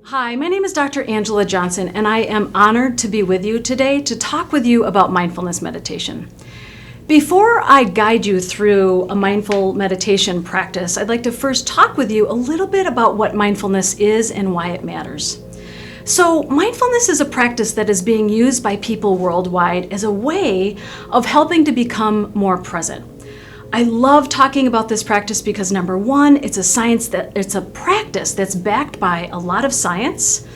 Hi, my name is Dr. Angela Johnson, and I am honored to be with you today to talk with you about mindfulness meditation. Before I guide you through a mindful meditation practice, I'd like to first talk with you a little bit about what mindfulness is and why it matters. So, mindfulness is a practice that is being used by people worldwide as a way of helping to become more present. I love talking about this practice because number one, it's a practice that's backed by a lot of science.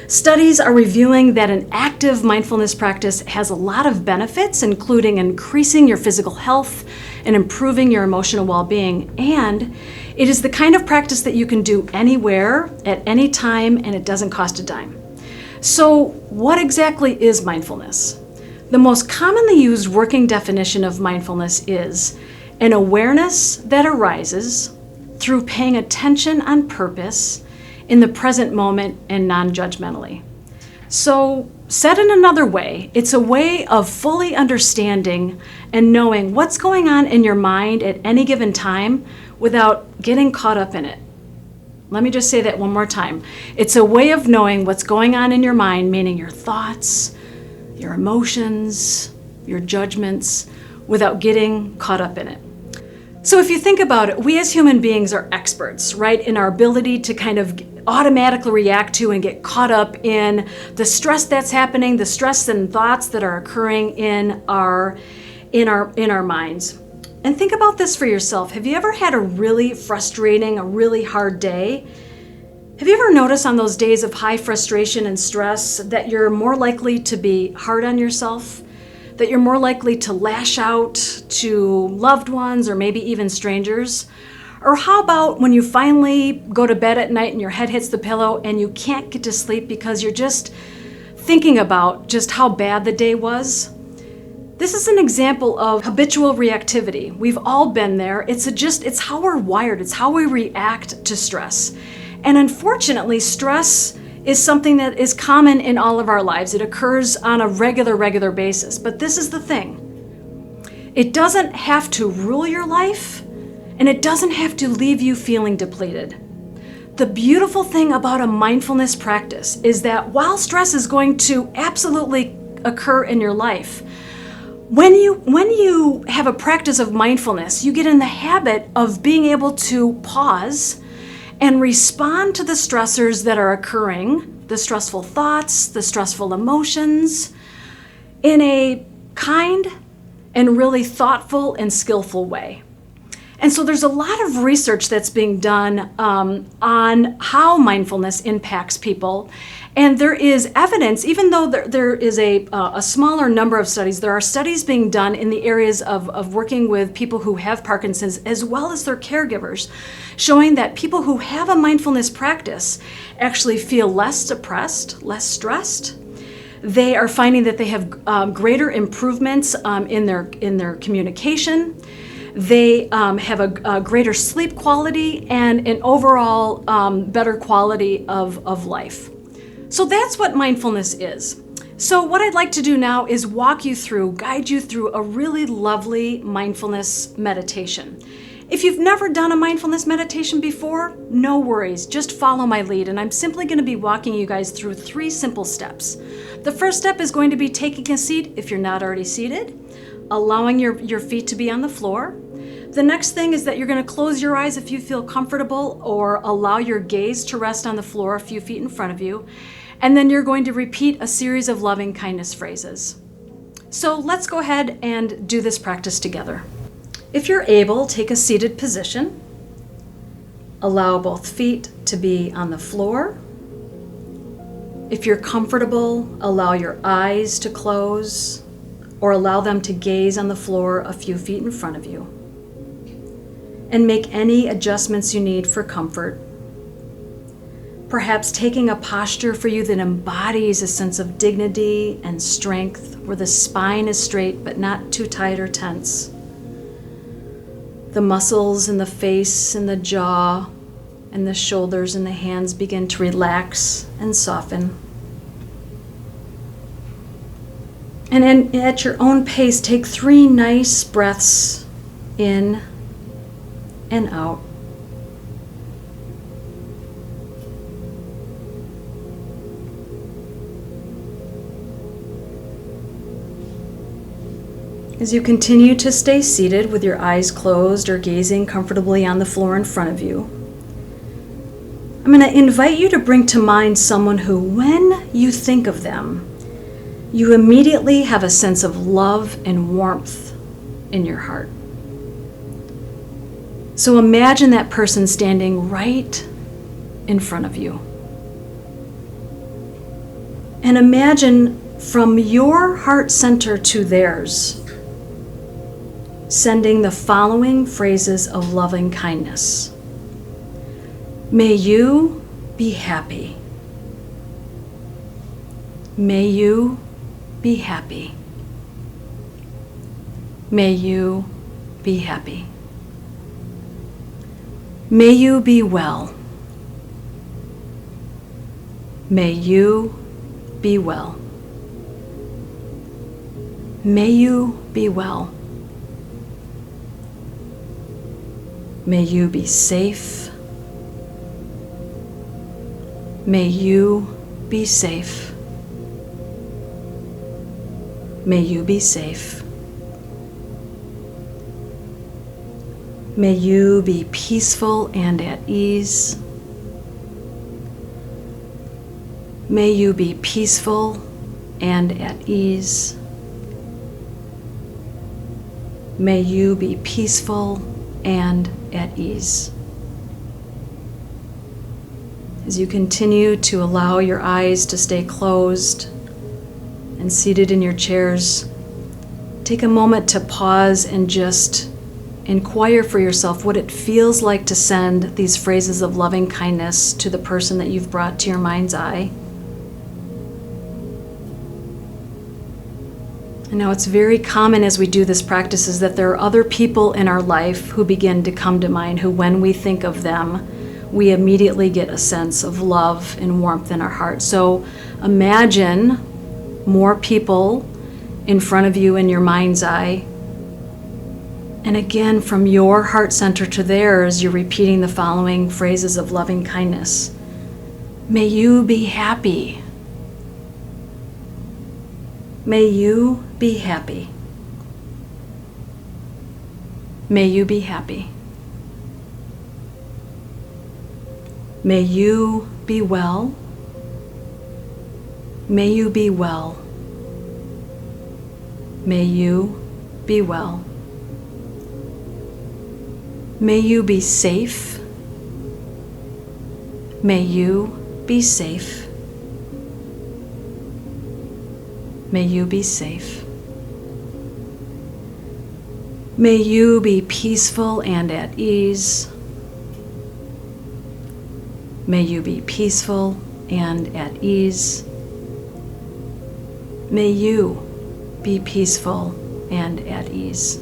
Studies are revealing that an active mindfulness practice has a lot of benefits, including increasing your physical health and improving your emotional well-being. And it is the kind of practice that you can do anywhere, at any time, and it doesn't cost a dime. So, what exactly is mindfulness? The most commonly used working definition of mindfulness is an awareness that arises through paying attention on purpose in the present moment and non-judgmentally. So, said in another way, it's a way of fully understanding and knowing what's going on in your mind at any given time without getting caught up in it. Let me just say that one more time. It's a way of knowing what's going on in your mind, meaning your thoughts, your emotions, your judgments, without getting caught up in it. So if you think about it, we as human beings are experts, right, in our ability to kind of automatically react to and get caught up in the stress that's happening, the stress and thoughts that are occurring in our minds. And think about this for yourself. Have you ever had a really frustrating, a really hard day? Have you ever noticed on those days of high frustration and stress that you're more likely to be hard on yourself? That you're more likely to lash out to loved ones or maybe even strangers? Or how about when you finally go to bed at night and your head hits the pillow and you can't get to sleep because you're just thinking about just how bad the day was? This is an example of habitual reactivity. We've all been there. It's how we're wired. It's how we react to stress. And unfortunately, stress is something that is common in all of our lives. It occurs on a regular basis. But this is the thing. It doesn't have to rule your life, and it doesn't have to leave you feeling depleted. The beautiful thing about a mindfulness practice is that while stress is going to absolutely occur in your life, when you have a practice of mindfulness, you get in the habit of being able to pause and respond to the stressors that are occurring, the stressful thoughts, the stressful emotions, in a kind and really thoughtful and skillful way. And so there's a lot of research that's being done on how mindfulness impacts people. And there is evidence, even though there is a smaller number of studies, there are studies being done in the areas of working with people who have Parkinson's as well as their caregivers, showing that people who have a mindfulness practice actually feel less depressed, less stressed. They are finding that they have greater improvements in their communication. They have a greater sleep quality and an overall better quality of life. So that's what mindfulness is. So what I'd like to do now is guide you through a really lovely mindfulness meditation. If you've never done a mindfulness meditation before, no worries, just follow my lead, and I'm simply going to be walking you guys through 3 simple steps. The first step is going to be taking a seat if you're not already seated, allowing your feet to be on the floor. The next thing is that you're going to close your eyes if you feel comfortable, or allow your gaze to rest on the floor a few feet in front of you. And then you're going to repeat a series of loving kindness phrases. So let's go ahead and do this practice together. If you're able, take a seated position. Allow both feet to be on the floor. If you're comfortable, allow your eyes to close or allow them to gaze on the floor a few feet in front of you. And make any adjustments you need for comfort. Perhaps taking a posture for you that embodies a sense of dignity and strength, where the spine is straight but not too tight or tense. The muscles in the face and the jaw and the shoulders and the hands begin to relax and soften. And then at your own pace, take 3 nice breaths in and out. As you continue to stay seated with your eyes closed or gazing comfortably on the floor in front of you, I'm going to invite you to bring to mind someone who, when you think of them, you immediately have a sense of love and warmth in your heart. So imagine that person standing right in front of you. And imagine from your heart center to theirs, sending the following phrases of loving kindness. May you be happy. May you be happy. May you be happy. May you be well. May you be well. May you be well. May you be safe. May you be safe. May you be safe. May you be peaceful and at ease. May you be peaceful and at ease. May you be peaceful and at ease. As you continue to allow your eyes to stay closed and seated in your chairs, take a moment to pause and just inquire for yourself what it feels like to send these phrases of loving kindness to the person that you've brought to your mind's eye. And now it's very common as we do this practice is that there are other people in our life who begin to come to mind, who when we think of them, we immediately get a sense of love and warmth in our heart. So imagine more people in front of you in your mind's eye. And again, from your heart center to theirs, you're repeating the following phrases of loving kindness. May you be happy. May you be happy. May you be happy. May you be well. May you be well. May you be well. May you be safe. May you be safe. May you be safe. May you be peaceful and at ease. May you be peaceful and at ease. May you be peaceful and at ease.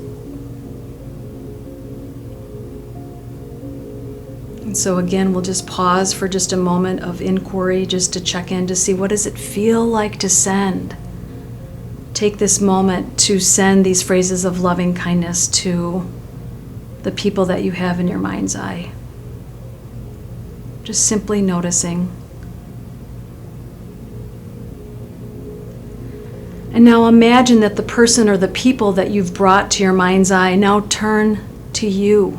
And so again, we'll just pause for just a moment of inquiry just to check in to see what does it feel like to send. Take this moment to send these phrases of loving kindness to the people that you have in your mind's eye. Just simply noticing. And now imagine that the person or the people that you've brought to your mind's eye now turn to you.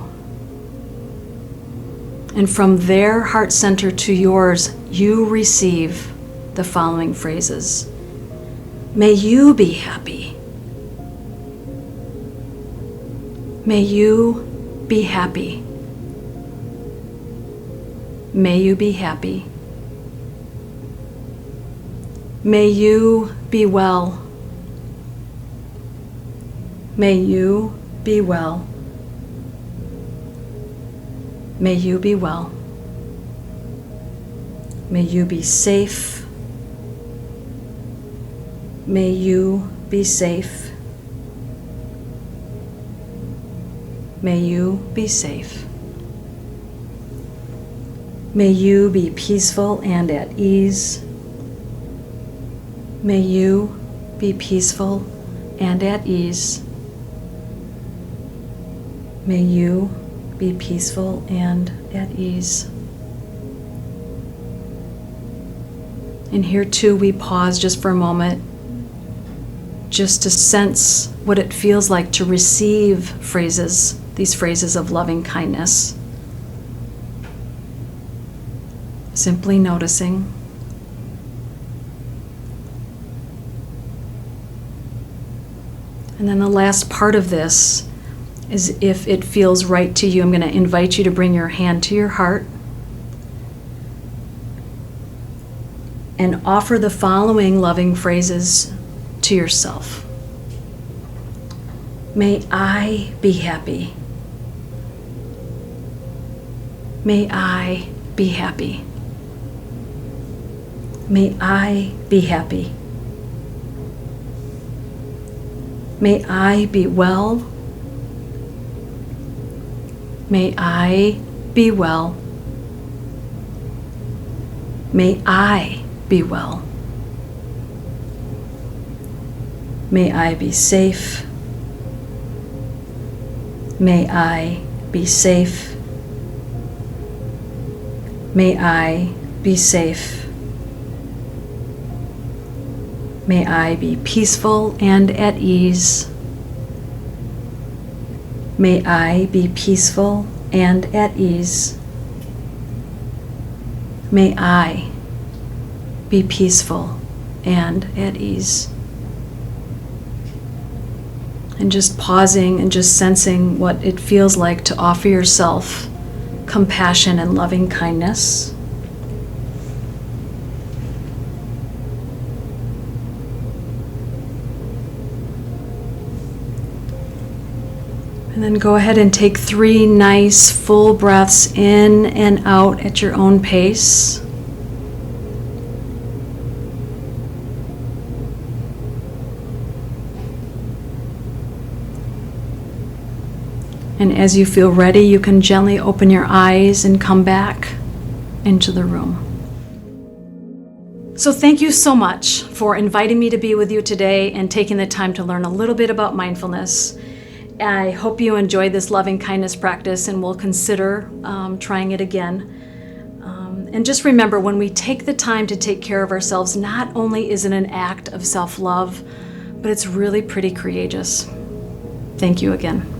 And from their heart center to yours, you receive the following phrases. May you be happy. May you be happy. May you be happy. May you be well. May you be well. May you be well. May you be safe. May you be safe. May you be safe. May you be peaceful and at ease. May you be peaceful and at ease. May you be peaceful and at ease. And here too, we pause just for a moment, just to sense what it feels like to receive phrases, these phrases of loving kindness. Simply noticing. And then the last part of this is, if it feels right to you, I'm going to invite you to bring your hand to your heart and offer the following loving phrases to yourself. May I be happy. May I be happy. May I be happy. May I be well. May I be well. May I be well. May I be safe. May I be safe. May I be safe. May I be peaceful and at ease. May I be peaceful and at ease. May I be peaceful and at ease. And just pausing and just sensing what it feels like to offer yourself compassion and loving kindness. And then go ahead and take 3 nice full breaths in and out at your own pace. And as you feel ready, you can gently open your eyes and come back into the room. So thank you so much for inviting me to be with you today and taking the time to learn a little bit about mindfulness. I hope you enjoyed this loving kindness practice and will consider trying it again. And just remember, when we take the time to take care of ourselves, not only is it an act of self-love, but it's really pretty courageous. Thank you again.